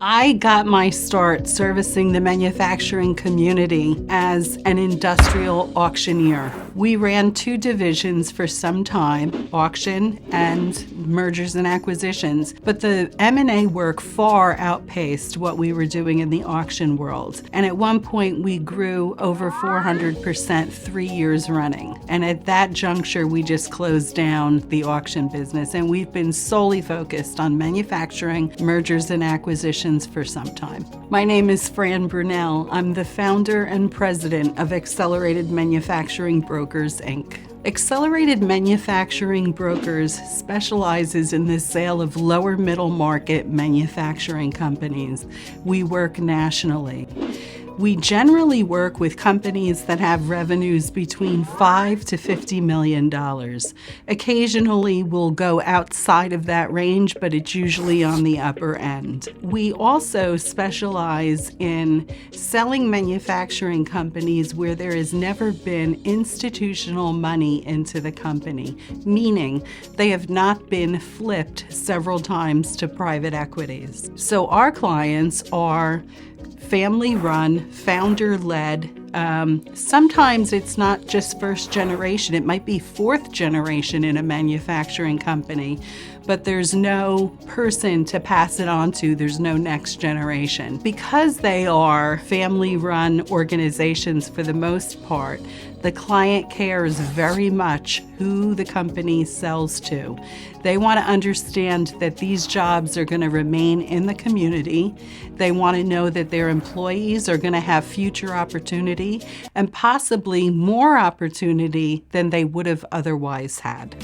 I got my start servicing the manufacturing community as an industrial auctioneer. We ran two divisions for some time, auction and mergers and acquisitions, but the M&A work far outpaced what we were doing in the auction world. And at one point we grew over 400% 3 years running. And at that juncture, we just closed down the auction business, and we've been solely focused on manufacturing, mergers and acquisitions for some time. My name is Fran Brunel. I'm the founder and president of Accelerated Manufacturing Brokers, Inc. Accelerated Manufacturing Brokers specializes in the sale of lower middle market manufacturing companies. We work nationally. We generally work with companies that have revenues between $5 to $50 million. Occasionally, we'll go outside of that range, but it's usually on the upper end. We also specialize in selling manufacturing companies where there has never been institutional money into the company, meaning they have not been flipped several times to private equities. So our clients are family-run, founder-led. Sometimes it's not just first generation, it might be fourth generation in a manufacturing company, but there's no person to pass it on to, there's no next generation. Because they are family-run organizations for the most part, the client cares very much who the company sells to. They want to understand that these jobs are going to remain in the community. They want to know that their employees are going to have future opportunity and possibly more opportunity than they would have otherwise had.